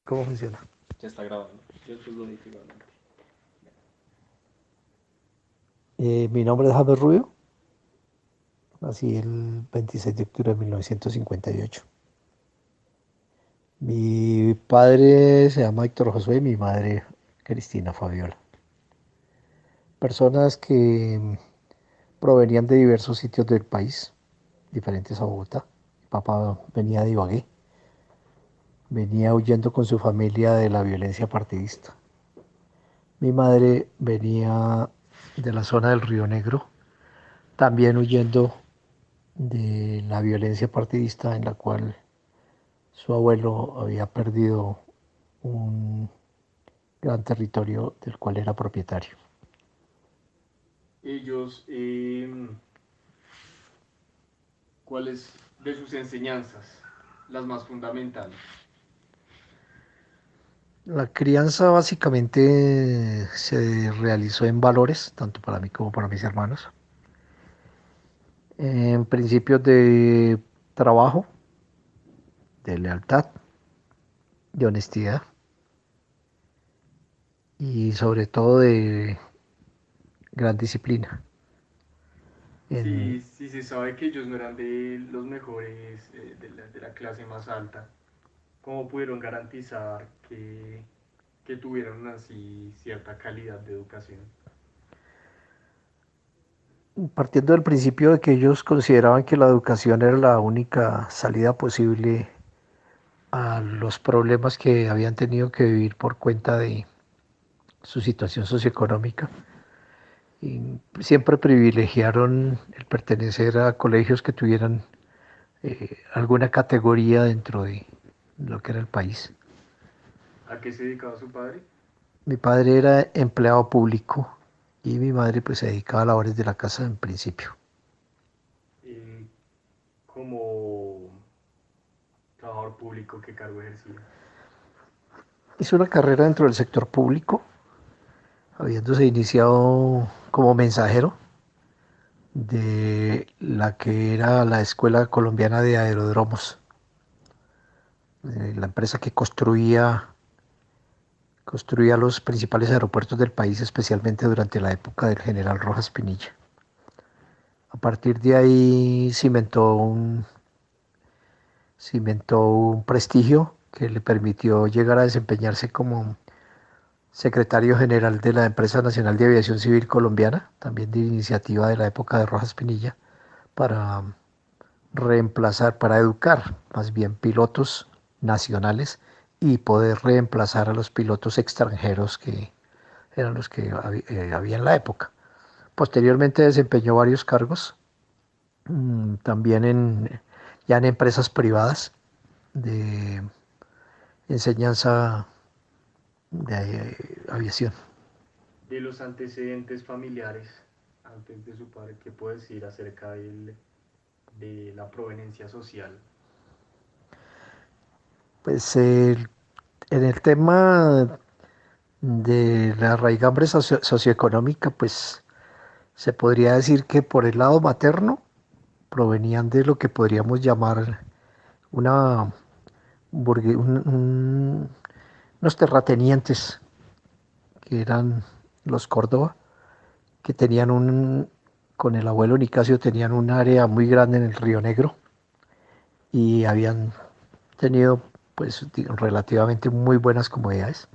¿Cómo funciona? Ya está grabando. Yo pues lo dije igualmente. Mi nombre es James Rubio, nací el 26 de octubre de 1958. Mi padre se llama Héctor Josué y mi madre Cristina Fabiola. Personas que provenían de diversos sitios del país, diferentes a Bogotá. Mi papá venía de Ibagué, venía huyendo con su familia de la violencia partidista. Mi madre venía de la zona del Río Negro, también huyendo de la violencia partidista en la cual su abuelo había perdido un gran territorio del cual era propietario. Ellos, ¿cuáles de sus enseñanzas, las más fundamentales? La crianza básicamente se realizó en valores, tanto para mí como para mis hermanos, en principios de trabajo, de lealtad, de honestidad y sobre todo de gran disciplina. En, Sí, sí se sabe que ellos no eran de los mejores, de la clase más alta. ¿Cómo pudieron garantizar que tuvieran así cierta calidad de educación? Partiendo del principio de que ellos consideraban que la educación era la única salida posible a los problemas que habían tenido que vivir por cuenta de su situación socioeconómica. Y siempre privilegiaron el pertenecer a colegios que tuvieran alguna categoría dentro de lo que era el país. ¿A qué se dedicaba su padre? Mi padre era empleado público y mi madre pues se dedicaba a labores de la casa en principio. Eh, Como trabajador público, ¿qué cargo ejercía? Hizo una carrera dentro del sector público, habiéndose iniciado como mensajero de la que era la Escuela Colombiana de Aeródromos, la empresa que construía los principales aeropuertos del país, especialmente durante la época del general Rojas Pinilla. A partir de ahí cimentó un prestigio que le permitió llegar a desempeñarse como secretario general de la Empresa Nacional de Aviación Civil Colombiana, también de iniciativa de la época de Rojas Pinilla, para para educar más bien pilotos nacionales y poder reemplazar a los pilotos extranjeros que eran los que había en la época. Posteriormente desempeñó varios cargos, también ya en empresas privadas de enseñanza de aviación. De los antecedentes familiares antes de su padre, ¿qué puede decir acerca de la proveniencia social? Pues en el tema de la raigambre socioeconómica, pues se podría decir que por el lado materno provenían de lo que podríamos llamar una unos terratenientes, que eran los Córdoba, que tenían con el abuelo Nicasio tenían un área muy grande en el Río Negro y habían tenido pues relativamente muy buenas comodidades.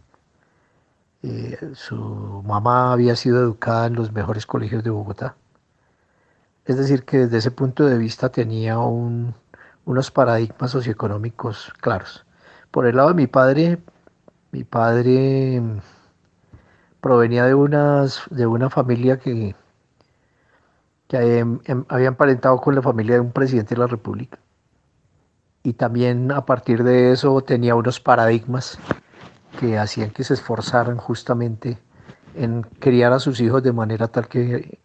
Su mamá había sido educada en los mejores colegios de Bogotá. Es decir, que desde ese punto de vista tenía unos paradigmas socioeconómicos claros. Por el lado de mi padre provenía de una familia que había emparentado con la familia de un presidente de la República. Y también a partir de eso tenía unos paradigmas que hacían que se esforzaran justamente en criar a sus hijos de manera tal que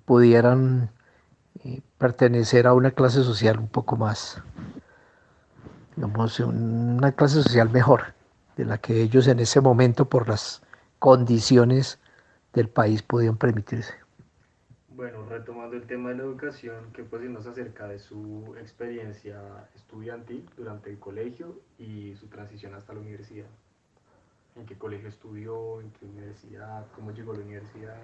pudieran pertenecer a una clase social un poco más, digamos, una clase social mejor de la que ellos en ese momento por las condiciones del país podían permitirse. Bueno, retomando el tema de la educación, ¿qué puede decirnos acerca de su experiencia estudiantil durante el colegio y su transición hasta la universidad? ¿En qué colegio estudió? ¿En qué universidad? ¿Cómo llegó a la universidad?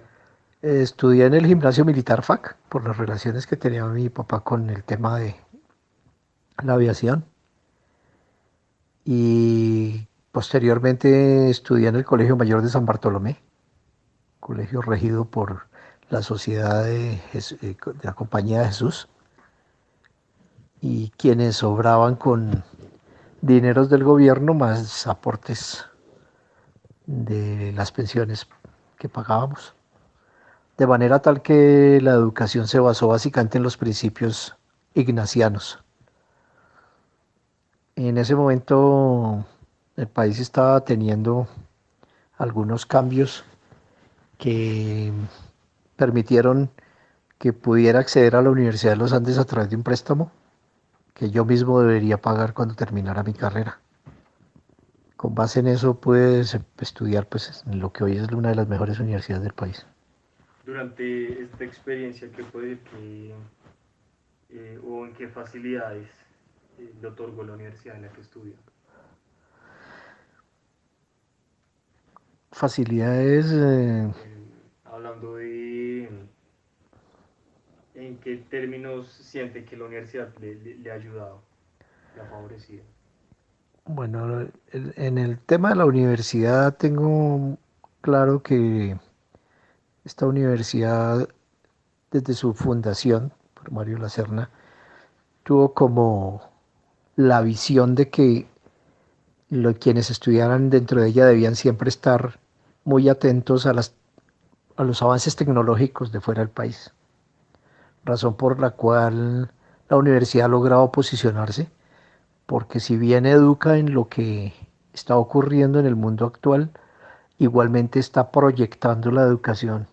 Estudié en el gimnasio militar FAC por las relaciones que tenía mi papá con el tema de la aviación y posteriormente estudié en el Colegio Mayor de San Bartolomé, colegio regido por la Sociedad de la Compañía de Jesús, y quienes sobraban con dineros del gobierno más aportes de las pensiones que pagábamos. De manera tal que la educación se basó básicamente en los principios ignacianos. En ese momento el país estaba teniendo algunos cambios que permitieron que pudiera acceder a la Universidad de los Andes a través de un préstamo que yo mismo debería pagar cuando terminara mi carrera. Con base en eso pude estudiar pues, en lo que hoy es una de las mejores universidades del país. Durante esta experiencia, ¿qué puede decir que, o en qué facilidades le otorgó la universidad en la que estudió? Facilidades, Hablando de en qué términos siente que la universidad le ha ayudado, le ha favorecido. bueno, en el tema de la universidad tengo claro que esta universidad desde su fundación por Mario Lacerna tuvo como la visión de que quienes estudiaran dentro de ella debían siempre estar muy atentos a los avances tecnológicos de fuera del país, razón por la cual la universidad ha logrado posicionarse, porque si bien educa en lo que está ocurriendo en el mundo actual, igualmente está proyectando la educación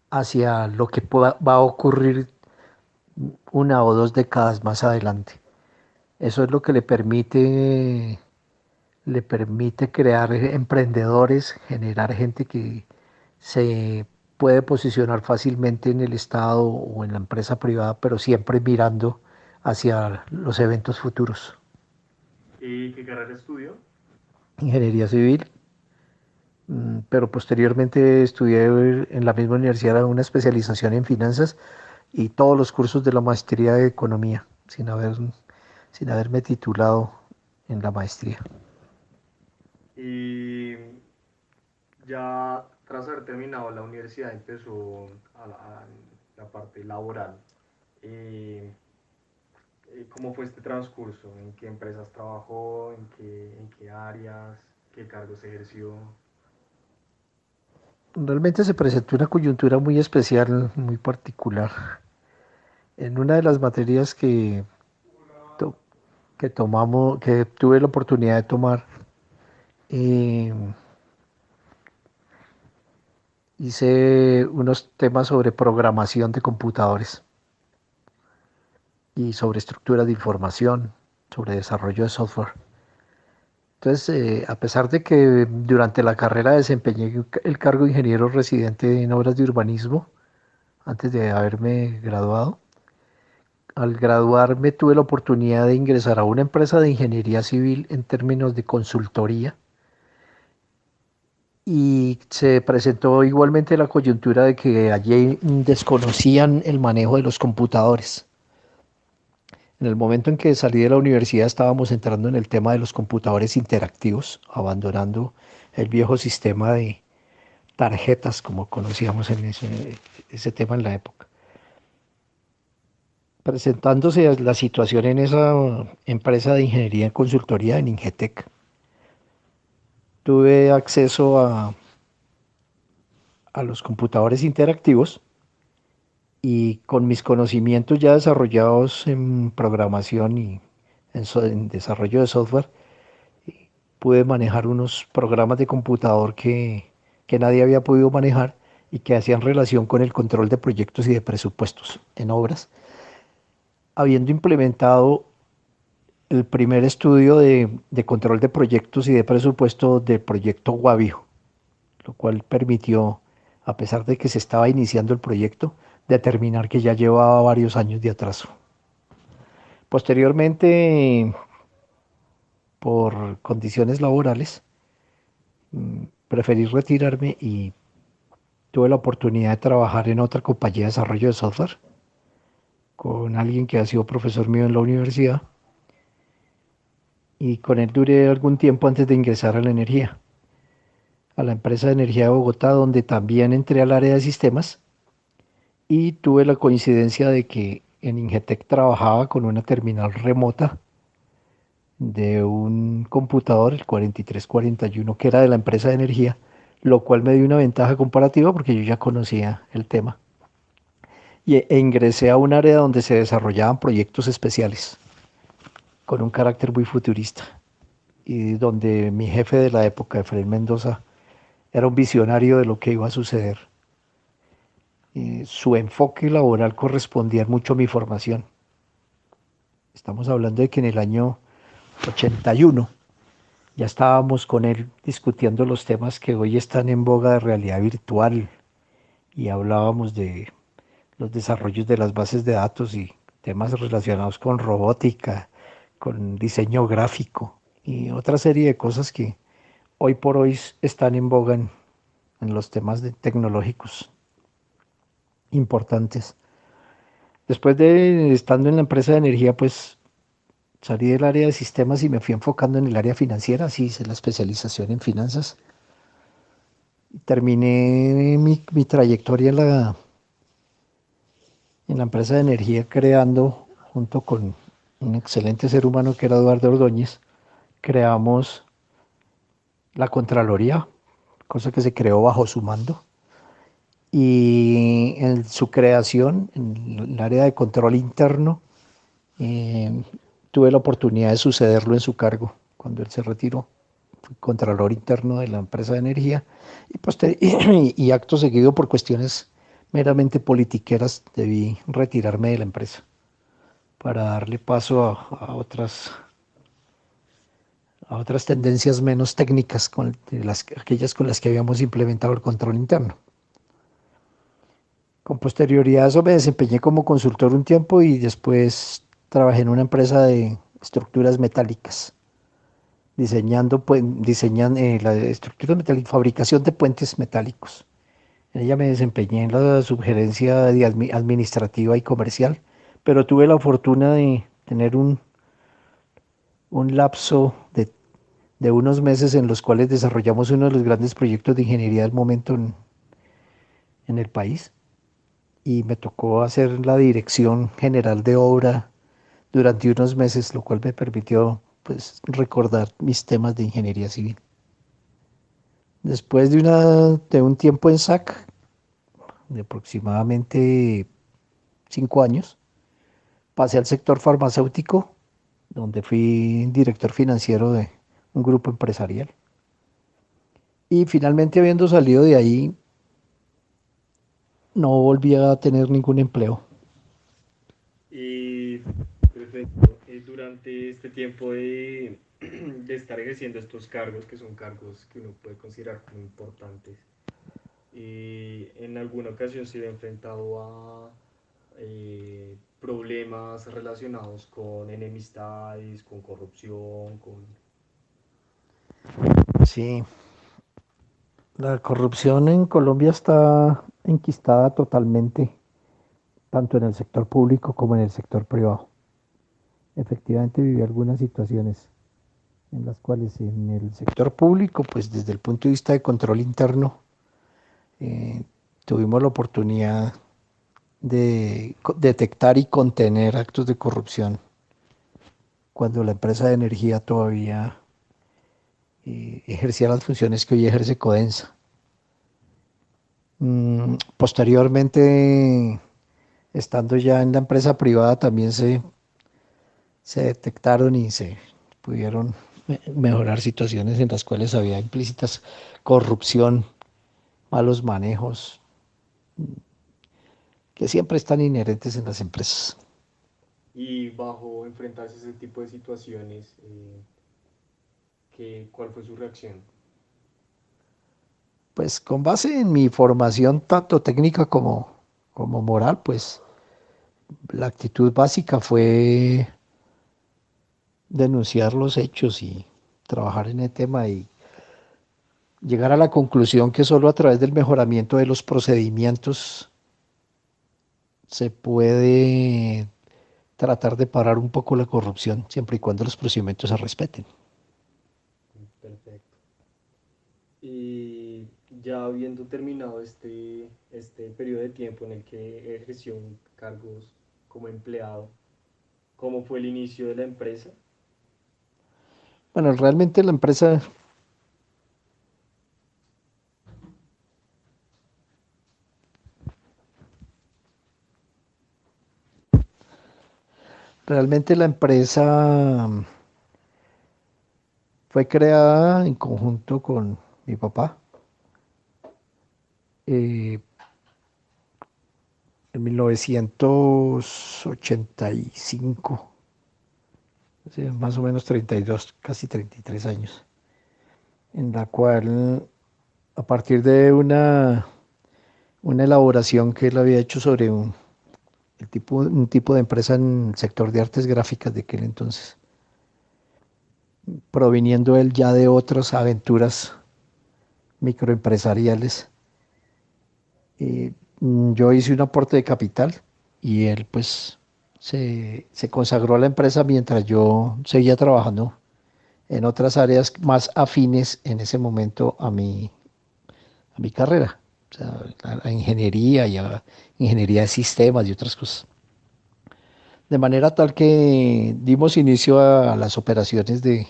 hacia lo que va a ocurrir una o dos décadas más adelante. Eso es lo que le permite crear emprendedores, generar gente que se puede posicionar fácilmente en el Estado o en la empresa privada, pero siempre mirando hacia los eventos futuros. ¿Y qué carrera estudió? Ingeniería civil, pero posteriormente estudié en la misma universidad una especialización en finanzas y todos los cursos de la maestría de economía, sin haberme titulado en la maestría. Y ya tras haber terminado la universidad empezó la parte laboral. Eh, ¿Cómo fue este transcurso? ¿En qué empresas trabajó? En qué áreas? ¿Qué cargos ejerció? Realmente se presentó una coyuntura muy especial, muy particular. En una de las materias to- que tuve la oportunidad de tomar, eh, hice unos temas sobre programación de computadores y sobre estructuras de información, sobre desarrollo de software. Entonces, a pesar de que durante la carrera desempeñé el cargo de ingeniero residente en obras de urbanismo, antes de haberme graduado, al graduarme tuve la oportunidad de ingresar a una empresa de ingeniería civil en términos de consultoría y se presentó igualmente la coyuntura de que allí desconocían el manejo de los computadores. En el momento en que salí de la universidad estábamos entrando en el tema de los computadores interactivos, abandonando el viejo sistema de tarjetas como conocíamos en ese tema en la época. Presentándose la situación en esa empresa de ingeniería en consultoría en Ingetec, tuve acceso a los computadores interactivos y con mis conocimientos ya desarrollados en programación y en desarrollo de software, pude manejar unos programas de computador que nadie había podido manejar y que hacían relación con el control de proyectos y de presupuestos en obras, habiendo implementado el primer estudio de control de proyectos y de presupuesto del proyecto Guavio, lo cual permitió, a pesar de que se estaba iniciando el proyecto, determinar que ya llevaba varios años de atraso. Posteriormente, por condiciones laborales, preferí retirarme y tuve la oportunidad de trabajar en otra compañía de desarrollo de software con alguien que ha sido profesor mío en la universidad y con él duré algún tiempo antes de ingresar a la energía, a la empresa de energía de Bogotá, donde también entré al área de sistemas y tuve la coincidencia de que en Ingetec trabajaba con una terminal remota de un computador, el 4341, que era de la empresa de energía, lo cual me dio una ventaja comparativa porque yo ya conocía el tema. E ingresé a un área donde se desarrollaban proyectos especiales con un carácter muy futurista y donde mi jefe de la época, Efraín Mendoza, era un visionario de lo que iba a suceder. Su enfoque laboral correspondía mucho a mi formación. Estamos hablando de que en el año 81 ya estábamos con él discutiendo los temas que hoy están en boga de realidad virtual y hablábamos de los desarrollos de las bases de datos y temas relacionados con robótica, con diseño gráfico y otra serie de cosas que hoy por hoy están en boga en los temas tecnológicos importantes. Después de estando en la empresa de energía, pues salí del área de sistemas y me fui enfocando en el área financiera, así hice la especialización en finanzas. Terminé mi trayectoria en la empresa de energía creando, junto con un excelente ser humano que era Eduardo Ordóñez, creamos la Contraloría, cosa que se creó bajo su mando. Y en su creación, en el área de control interno, eh, tuve la oportunidad de sucederlo en su cargo cuando él se retiró. Fui Contralor interno de la empresa de energía y acto seguido por cuestiones meramente politiqueras debí retirarme de la empresa para darle paso a otras tendencias menos técnicas, aquellas con las que habíamos implementado el control interno. Con posterioridad a eso me desempeñé como consultor un tiempo y después trabajé en una empresa de estructuras metálicas, diseñando la estructura metálica, fabricación de puentes metálicos. En ella me desempeñé en la subgerencia administrativa y comercial, pero tuve la fortuna de tener un lapso de unos meses en los cuales desarrollamos uno de los grandes proyectos de ingeniería del momento en el país y me tocó hacer la dirección general de obra durante unos meses, lo cual me permitió pues recordar mis temas de ingeniería civil. Después de un tiempo en SAC, de aproximadamente 5 años, pasé al sector farmacéutico, donde fui director financiero de un grupo empresarial. Y finalmente, habiendo salido de ahí, no volví a tener ningún empleo. Y perfecto. Durante este tiempo de estar ejerciendo estos cargos, que son cargos que uno puede considerar como importantes, en alguna ocasión se ha enfrentado a problemas relacionados con enemistades, con corrupción, con... Sí, la corrupción en Colombia está enquistada totalmente, tanto en el sector público como en el sector privado. Efectivamente viví algunas situaciones en las cuales en el sector público, pues desde el punto de vista de control interno, eh, tuvimos la oportunidad de detectar y contener actos de corrupción cuando la empresa de energía todavía ejercía las funciones que hoy ejerce Codensa. Posteriormente, estando ya en la empresa privada, también se detectaron y se pudieron mejorar situaciones en las cuales había implícitas corrupción, malos manejos, que siempre están inherentes en las empresas. Y bajo enfrentarse a ese tipo de situaciones, ¿cuál fue su reacción? Pues con base en mi formación tanto técnica como Como moral, pues la actitud básica fue denunciar los hechos y trabajar en el tema y llegar a la conclusión que solo a través del mejoramiento de los procedimientos se puede tratar de parar un poco la corrupción, siempre y cuando los procedimientos se respeten. Perfecto. Y ya habiendo terminado este periodo de tiempo en el que ejerció cargos como empleado, ¿cómo fue el inicio de la empresa? Bueno, realmente la empresa fue creada en conjunto con mi papá eh, en 1985, hace más o menos 32, casi 33 años, en la cual a partir de una elaboración que él había hecho sobre un tipo de empresa en el sector de artes gráficas de aquel entonces, proviniendo él ya de otras aventuras microempresariales. Yo hice un aporte de capital y él pues se consagró a la empresa mientras yo seguía trabajando en otras áreas más afines en ese momento a mi carrera, o sea, a ingeniería y a ingeniería de sistemas y otras cosas. De manera tal que dimos inicio a las operaciones de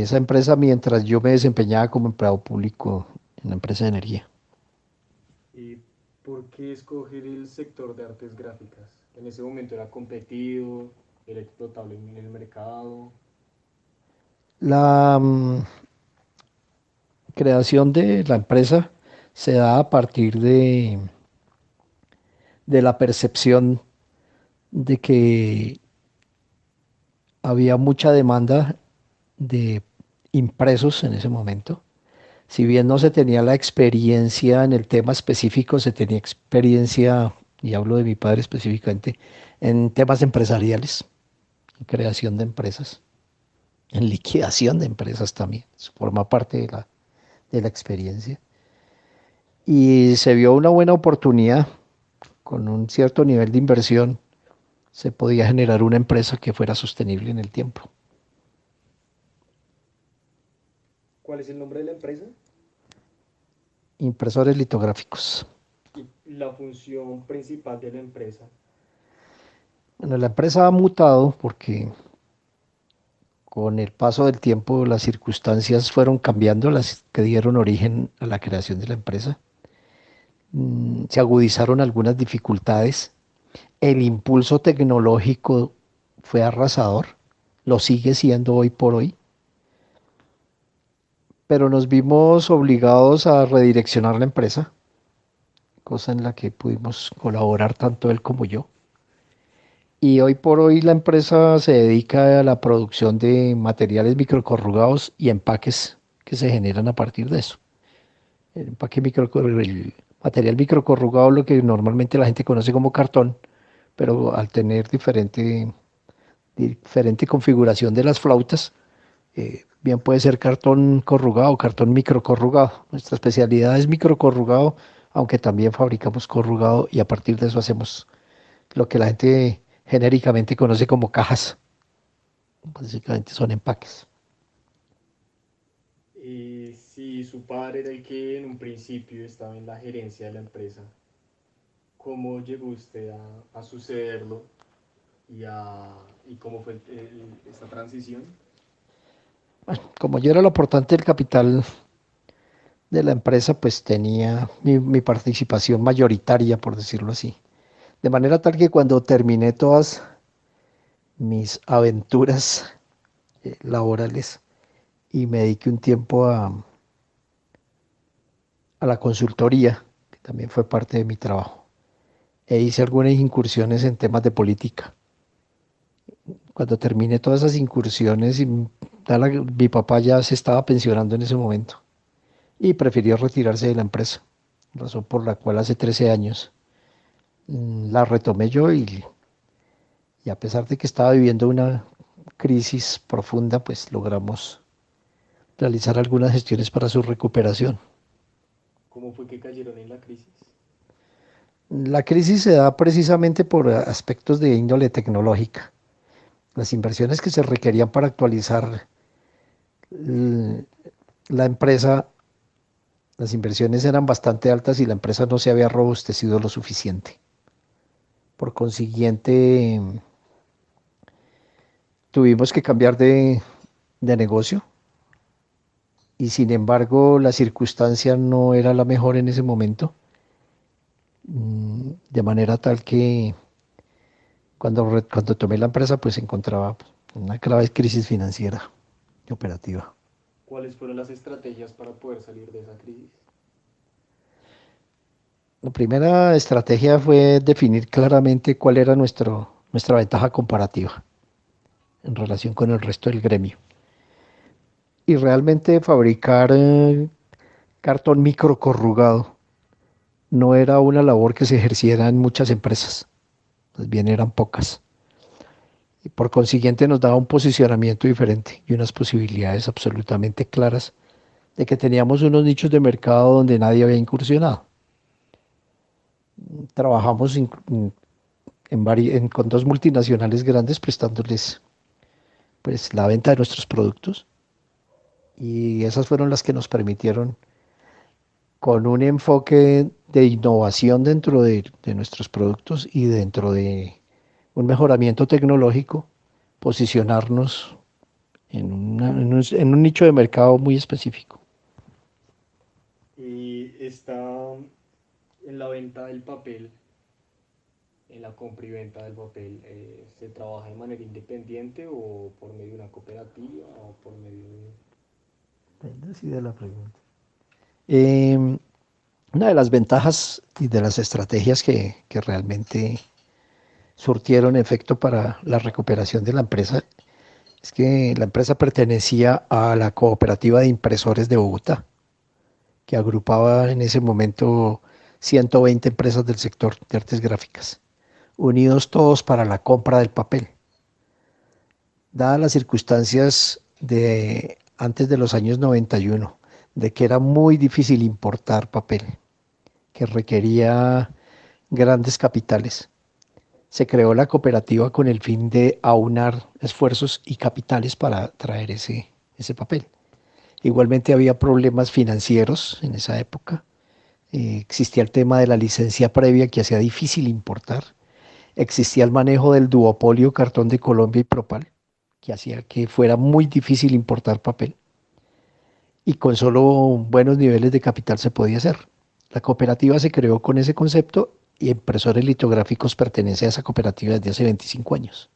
esa empresa mientras yo me desempeñaba como empleado público en la empresa de energía. ¿Y por qué escoger el sector de artes gráficas? En ese momento era competido, era explotable en el mercado. La creación de la empresa se da a partir de la percepción de que había mucha demanda de impresos en ese momento. Si bien no se tenía la experiencia en el tema específico, se tenía experiencia, y hablo de mi padre específicamente, en temas empresariales, en creación de empresas, en liquidación de empresas también. Eso forma parte de la experiencia. Y se vio una buena oportunidad con un cierto nivel de inversión, se podía generar una empresa que fuera sostenible en el tiempo. ¿Cuál es el nombre de la empresa? Impresores litográficos. Y la función principal de la empresa. Bueno, la empresa ha mutado porque con el paso del tiempo las circunstancias fueron cambiando, las que dieron origen a la creación de la empresa. Se agudizaron algunas dificultades. El impulso tecnológico fue arrasador, lo sigue siendo hoy por hoy, pero nos vimos obligados a redireccionar la empresa, cosa en la que pudimos colaborar tanto él como yo. Y hoy por hoy la empresa se dedica a la producción de materiales microcorrugados y empaques que se generan a partir de eso. El material microcorrugado, lo que normalmente la gente conoce como cartón, pero al tener diferente configuración de las flautas, bien puede ser cartón corrugado, cartón microcorrugado. Nuestra especialidad es microcorrugado, aunque también fabricamos corrugado y a partir de eso hacemos lo que la gente genéricamente conoce como cajas. Básicamente son empaques. Y si su padre era el que en un principio estaba en la gerencia de la empresa, ¿cómo llegó usted a sucederlo y cómo fue esta transición? Bueno, como yo era el aportante del capital de la empresa, pues tenía mi participación mayoritaria, por decirlo así. De manera tal que cuando terminé todas mis aventuras laborales y me dediqué un tiempo a la consultoría, que también fue parte de mi trabajo, e hice algunas incursiones en temas de política. Cuando terminé todas esas incursiones, mi papá ya se estaba pensionando en ese momento y prefirió retirarse de la empresa. razón por la cual hace 13 años la retomé yo y a pesar de que estaba viviendo una crisis profunda, pues logramos realizar algunas gestiones para su recuperación. ¿Cómo fue que cayeron en la crisis? La crisis se da precisamente por aspectos de índole tecnológica. Las inversiones que se requerían para actualizar la empresa, las inversiones eran bastante altas y la empresa no se había robustecido lo suficiente. Por consiguiente, tuvimos que cambiar de negocio y sin embargo la circunstancia no era la mejor en ese momento, de manera tal que cuando tomé la empresa pues se encontraba en una grave crisis financiera y operativa. ¿Cuáles fueron las estrategias para poder salir de esa crisis? La primera estrategia fue definir claramente cuál era nuestra ventaja comparativa en relación con el resto del gremio. Y realmente fabricar cartón microcorrugado no era una labor que se ejerciera en muchas empresas, más bien eran pocas. Y por consiguiente nos daba un posicionamiento diferente y unas posibilidades absolutamente claras de que teníamos unos nichos de mercado donde nadie había incursionado. Trabajamos con dos multinacionales grandes prestándoles pues la venta de nuestros productos y esas fueron las que nos permitieron con un enfoque de innovación dentro de nuestros productos y dentro de un mejoramiento tecnológico, posicionarnos en un nicho de mercado muy específico. Y está en la venta del papel, en la compra y venta del papel, ¿se trabaja de manera independiente o por medio de una cooperativa o por medio de... Decide la pregunta. Eh, una de las ventajas y de las estrategias que realmente surtieron efecto para la recuperación de la empresa es que la empresa pertenecía a la cooperativa de impresores de Bogotá, que agrupaba en ese momento 120 empresas del sector de artes gráficas, unidos todos para la compra del papel. Dadas las circunstancias de antes de los años 91, de que era muy difícil importar papel, que requería grandes capitales, se creó la cooperativa con el fin de aunar esfuerzos y capitales para traer ese papel. Igualmente había problemas financieros en esa época. Existía el tema de la licencia previa que hacía difícil importar. Existía el manejo del duopolio Cartón de Colombia y Propal, que hacía que fuera muy difícil importar papel. Y con solo buenos niveles de capital se podía hacer. La cooperativa se creó con ese concepto y Impresores Litográficos pertenece a esa cooperativa desde hace 25 años.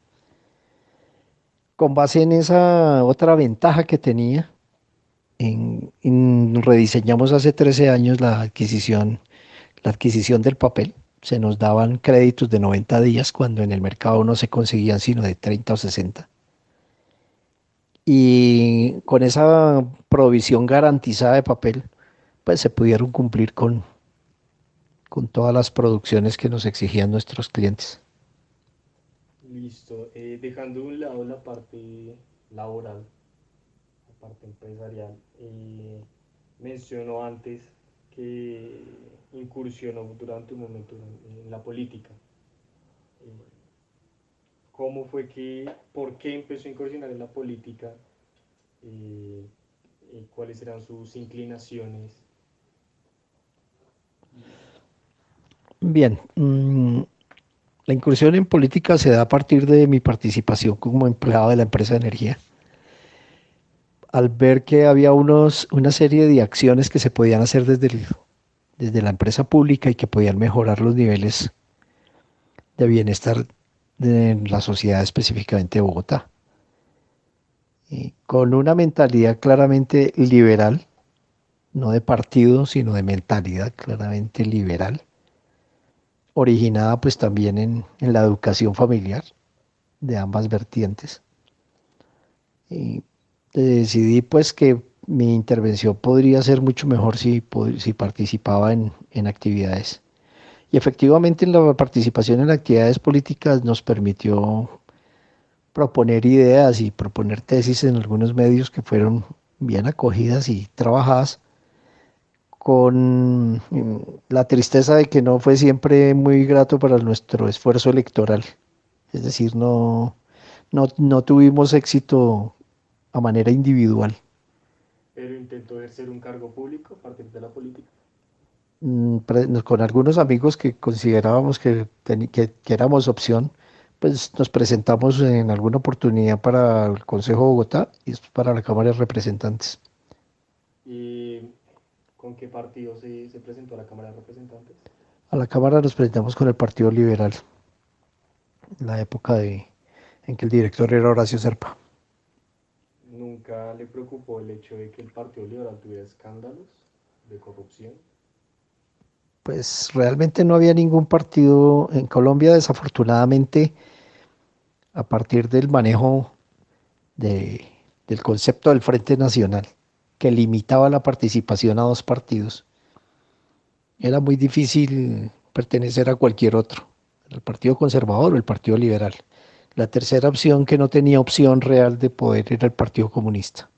Con base en esa otra ventaja que tenía, rediseñamos hace 13 años la adquisición del papel. Se nos daban créditos de 90 días cuando en el mercado no se conseguían sino de 30 o 60. Y con esa provisión garantizada de papel, pues se pudieron cumplir con todas las producciones que nos exigían nuestros clientes. Listo, dejando de un lado la parte laboral, la parte empresarial, mencionó antes que incursionó durante un momento en la política. Eh, ¿Cómo fue que, por qué empezó a incursionar en la política? Eh, ¿Cuáles eran sus inclinaciones? Bien, la incursión en política se da a partir de mi participación como empleado de la empresa de energía. Al ver que había una serie de acciones que se podían hacer desde la empresa pública y que podían mejorar los niveles de bienestar de la sociedad, específicamente de Bogotá. Y con una mentalidad claramente liberal, no de partido, sino de mentalidad claramente liberal, originada pues también en la educación familiar de ambas vertientes. Y decidí pues que mi intervención podría ser mucho mejor si participaba en actividades. Y efectivamente la participación en actividades políticas nos permitió proponer ideas y proponer tesis en algunos medios que fueron bien acogidas y trabajadas, con la tristeza de que no fue siempre muy grato para nuestro esfuerzo electoral. Es decir, no tuvimos éxito a manera individual. Pero intentó ejercer un cargo público a partir de la política. Con algunos amigos que considerábamos que éramos opción, pues nos presentamos en alguna oportunidad para el Consejo de Bogotá y después para la Cámara de Representantes. ¿Y con qué partido se presentó a la Cámara de Representantes? A la Cámara nos presentamos con el Partido Liberal, en la época en que el director era Horacio Serpa. ¿Nunca le preocupó el hecho de que el Partido Liberal tuviera escándalos de corrupción? Pues realmente no había ningún partido en Colombia, desafortunadamente, a partir del manejo de- del concepto del Frente Nacional, que limitaba la participación a dos partidos. Era muy difícil pertenecer a cualquier otro, el Partido Conservador o el Partido Liberal. La tercera opción que no tenía opción real de poder era el Partido Comunista.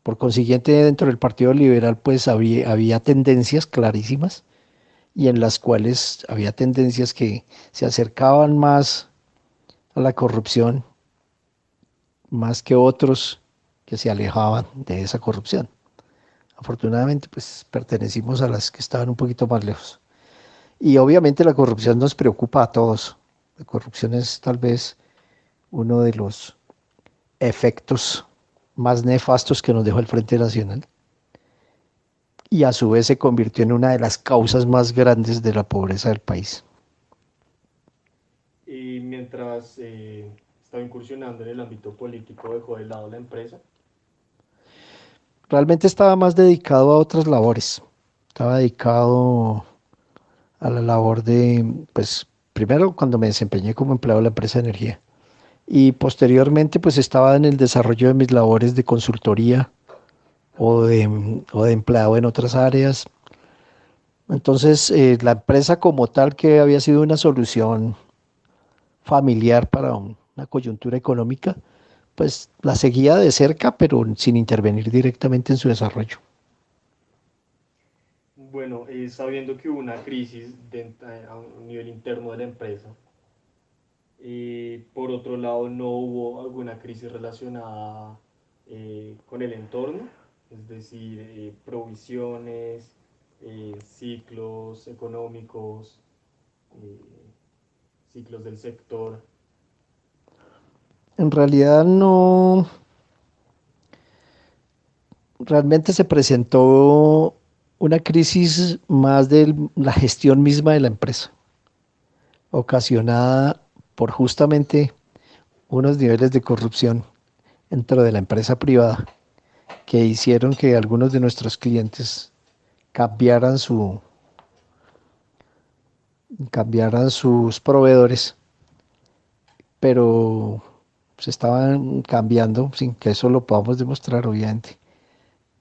Por consiguiente, dentro del Partido Liberal pues había tendencias clarísimas y en las cuales había tendencias que se acercaban más a la corrupción, más que otros que se alejaban de esa corrupción. Afortunadamente, pues pertenecimos a las que estaban un poquito más lejos. Y obviamente la corrupción nos preocupa a todos. La corrupción es tal vez uno de los efectos más nefastos que nos dejó el Frente Nacional y a su vez se convirtió en una de las causas más grandes de la pobreza del país. Y mientras estaba incursionando en el ámbito político, dejó de lado la empresa. Realmente estaba más dedicado a otras labores. Estaba dedicado a la labor de, pues, primero cuando me desempeñé como empleado de la empresa de energía y posteriormente pues estaba en el desarrollo de mis labores de consultoría o de empleado en otras áreas. Entonces, la empresa como tal, que había sido una solución familiar para una coyuntura económica, pues la seguía de cerca, pero sin intervenir directamente en su desarrollo. Bueno, sabiendo que hubo una crisis a un nivel interno de la empresa, y por otro lado no hubo alguna crisis relacionada con el entorno, es decir, provisiones, ciclos económicos, eh, ciclos del sector. En realidad no, realmente se presentó una crisis más de la gestión misma de la empresa, ocasionada por justamente unos niveles de corrupción dentro de la empresa privada que hicieron que algunos de nuestros clientes cambiaran cambiaran sus proveedores, pero se estaban cambiando sin que eso lo podamos demostrar, obviamente,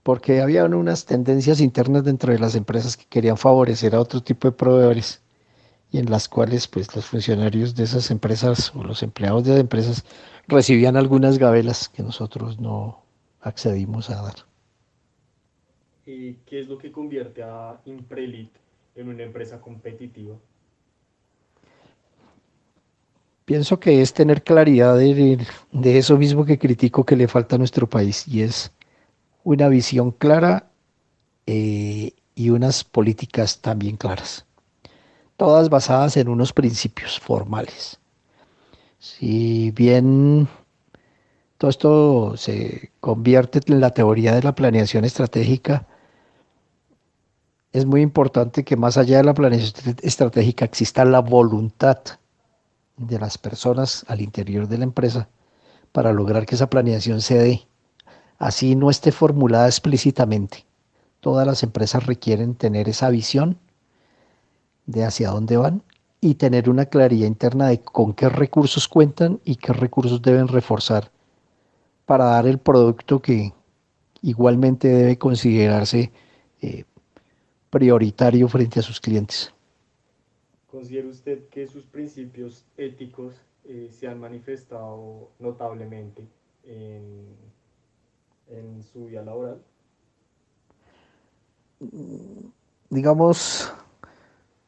porque había unas tendencias internas dentro de las empresas que querían favorecer a otro tipo de proveedores y en las cuales pues los funcionarios de esas empresas o los empleados de esas empresas recibían algunas gabelas que nosotros no accedimos a dar. ¿Qué es lo que convierte a Imprelit en una empresa competitiva? Pienso que es tener claridad de eso mismo que critico que le falta a nuestro país y es una visión clara y unas políticas también claras, todas basadas en unos principios formales. Si bien todo esto se convierte en la teoría de la planeación estratégica, es muy importante que más allá de la planeación estratégica exista la voluntad de las personas al interior de la empresa para lograr que esa planeación se dé. Así no esté formulada explícitamente. Todas las empresas requieren tener esa visión de hacia dónde van y tener una claridad interna de con qué recursos cuentan y qué recursos deben reforzar para dar el producto igualmente debe considerarse eh, prioritario frente a sus clientes. ¿Considera usted que sus principios éticos se han manifestado notablemente en, en su vida laboral? Digamos,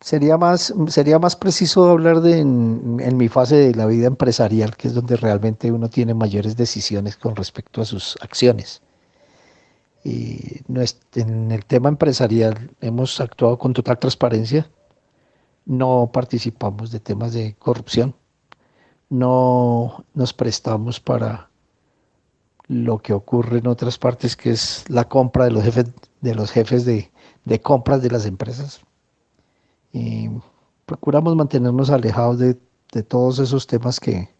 sería más preciso hablar en mi fase de la vida empresarial, que es donde realmente uno tiene mayores decisiones con respecto a sus acciones. Y en el tema empresarial hemos actuado con total transparencia, no participamos de temas de corrupción, no nos prestamos para lo que ocurre en otras partes, que es la compra de los jefes de compras de las empresas. Y procuramos mantenernos alejados de todos esos temas que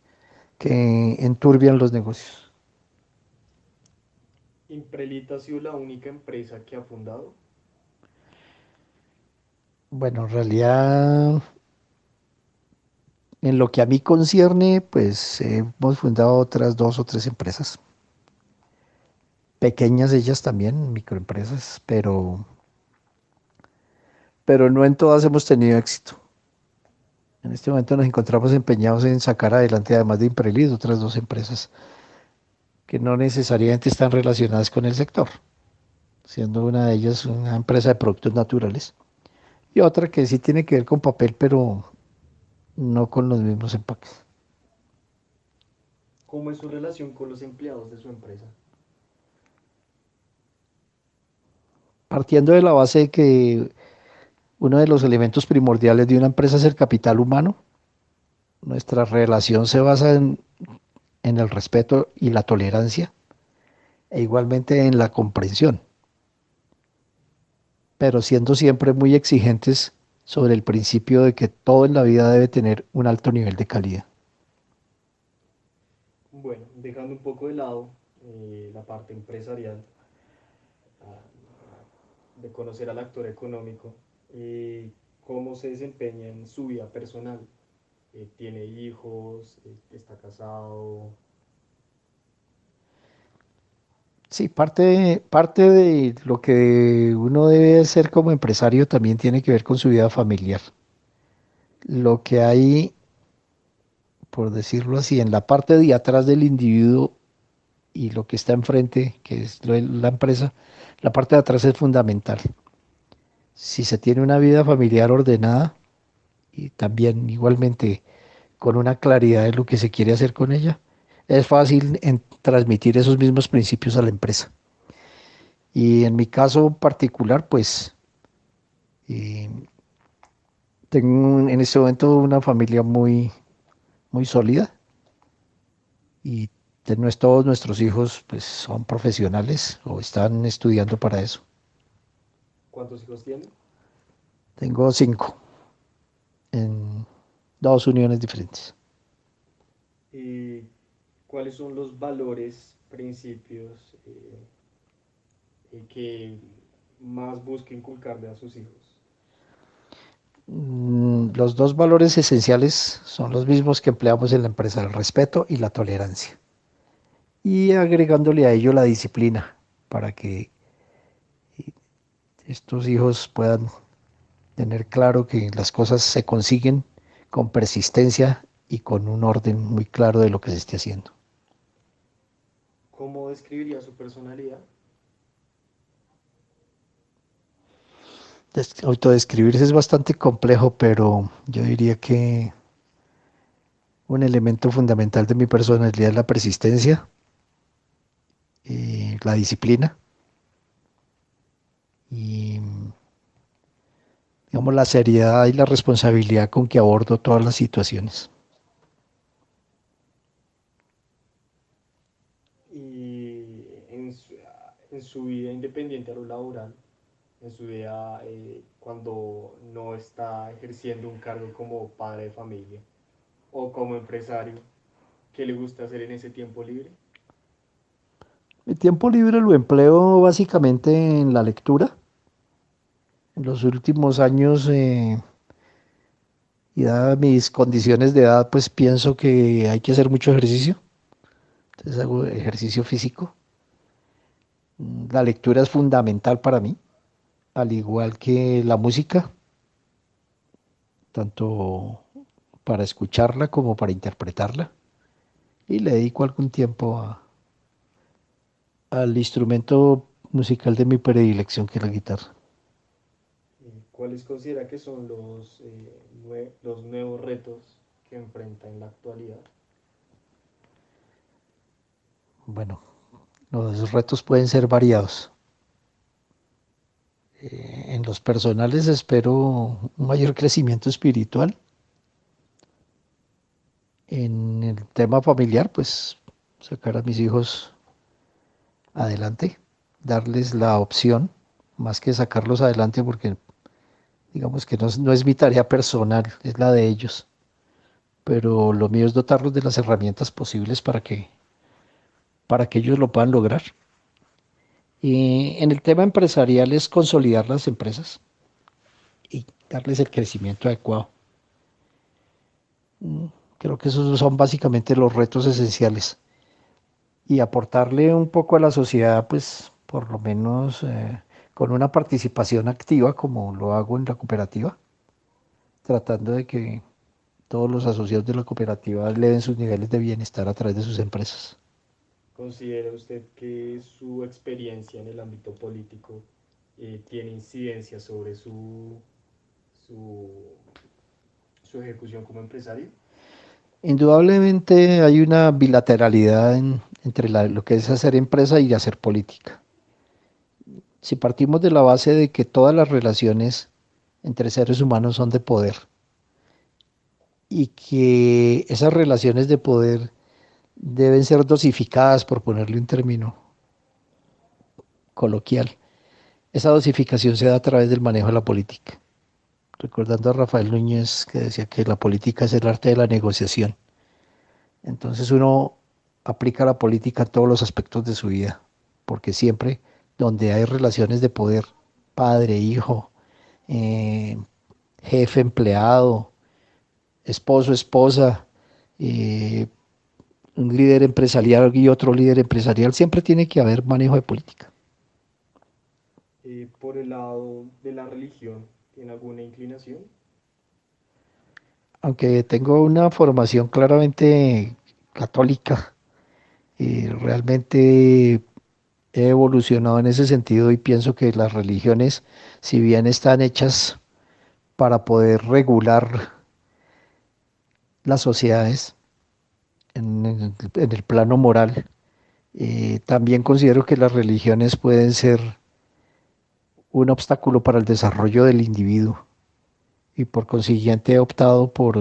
enturbian los negocios. ¿Imprelita ha sido la única empresa que ha fundado? Bueno, en realidad, en lo que a mí concierne, pues hemos fundado otras dos o tres empresas, pequeñas ellas también, microempresas, pero no en todas hemos tenido éxito. En este momento nos encontramos empeñados en sacar adelante, además de Imprelit, otras dos empresas que no necesariamente están relacionadas con el sector, siendo una de ellas una empresa de productos naturales y otra que sí tiene que ver con papel, pero no con los mismos empaques. ¿Cómo es su relación con los empleados de su empresa? Partiendo de la base de que uno de los elementos primordiales de una empresa es el capital humano, nuestra relación se basa en el respeto y la tolerancia, e igualmente en la comprensión, pero siendo siempre muy exigentes sobre el principio de que todo en la vida debe tener un alto nivel de calidad. Bueno, dejando un poco de lado la parte empresarial, ah, de conocer al actor económico, ¿cómo se desempeña en su vida personal? ¿Tiene hijos? ¿Está casado? Sí, parte de lo que uno debe hacer como empresario también tiene que ver con su vida familiar. Lo que hay, por decirlo así, en la parte de atrás del individuo y lo que está enfrente, que es la empresa, la parte de atrás es fundamental. Si se tiene una vida familiar ordenada y también igualmente con una claridad de lo que se quiere hacer con ella, es fácil transmitir esos mismos principios a la empresa. Y en mi caso particular, pues eh, tengo en este momento una familia muy sólida y todos nuestros hijos pues son profesionales o están estudiando para eso. ¿Cuántos hijos tiene? Tengo cinco en dos uniones diferentes. ¿Y cuáles son los valores, principios que más busca inculcarle a sus hijos? Los dos valores esenciales son los mismos que empleamos en la empresa, el respeto y la tolerancia. Y agregándole a ello la disciplina para que estos hijos puedan tener claro que las cosas se consiguen con persistencia y con un orden muy claro de lo que se esté haciendo. ¿Cómo describiría su personalidad? Autodescribirse es bastante complejo, pero yo diría que un elemento fundamental de mi personalidad es la persistencia, la disciplina y, digamos, la seriedad y la responsabilidad con que abordo todas las situaciones. Y en su vida independiente a lo laboral, en su vida cuando no está ejerciendo un cargo como padre de familia o como empresario, ¿qué le gusta hacer en ese tiempo libre? Mi tiempo libre lo empleo básicamente en la lectura. En los últimos años, y dadas mis condiciones de edad, pues pienso que hay que hacer mucho ejercicio. Entonces hago ejercicio físico. La lectura es fundamental para mí, al igual que la música, tanto para escucharla como para interpretarla. Y le dedico algún tiempo al instrumento musical de mi predilección, que es la guitarra. ¿Cuáles considera que son los nuevos retos que enfrenta en la actualidad? Bueno, los retos pueden ser variados. En los personales espero un mayor crecimiento espiritual. En el tema familiar, pues sacar a mis hijos adelante, darles la opción, más que sacarlos adelante, porque digamos que no es mi tarea personal, es la de ellos. Pero lo mío es dotarlos de las herramientas posibles para que ellos lo puedan lograr. Y en el tema empresarial es consolidar las empresas y darles el crecimiento adecuado. Creo que esos son básicamente los retos esenciales. Y aportarle un poco a la sociedad, pues por lo menos con una participación activa, como lo hago en la cooperativa, tratando de que todos los asociados de la cooperativa eleven sus niveles de bienestar a través de sus empresas. ¿Considera usted que su experiencia en el ámbito político tiene incidencia sobre su, su ejecución como empresario? Indudablemente hay una bilateralidad entre lo que es hacer empresa y hacer política. Si partimos de la base de que todas las relaciones entre seres humanos son de poder y que esas relaciones de poder deben ser dosificadas, por ponerle un término coloquial, esa dosificación se da a través del manejo de la política. Recordando a Rafael Núñez, que decía que la política es el arte de la negociación. Entonces uno aplica la política en todos los aspectos de su vida, porque siempre donde hay relaciones de poder, padre, hijo, eh, jefe, empleado, esposo, esposa, eh, un líder empresarial y otro líder empresarial, siempre tiene que haber manejo de política. Por el lado de la religión, ¿tiene alguna inclinación? Aunque tengo una formación claramente católica, realmente he evolucionado en ese sentido y pienso que las religiones, si bien están hechas para poder regular las sociedades en el plano moral, también considero que las religiones pueden ser un obstáculo para el desarrollo del individuo y por consiguiente he optado por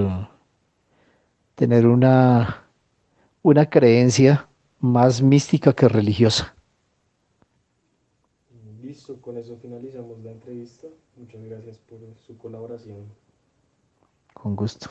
tener una creencia más mística que religiosa. Listo, con eso finalizamos la entrevista. Muchas gracias por su colaboración. Con gusto.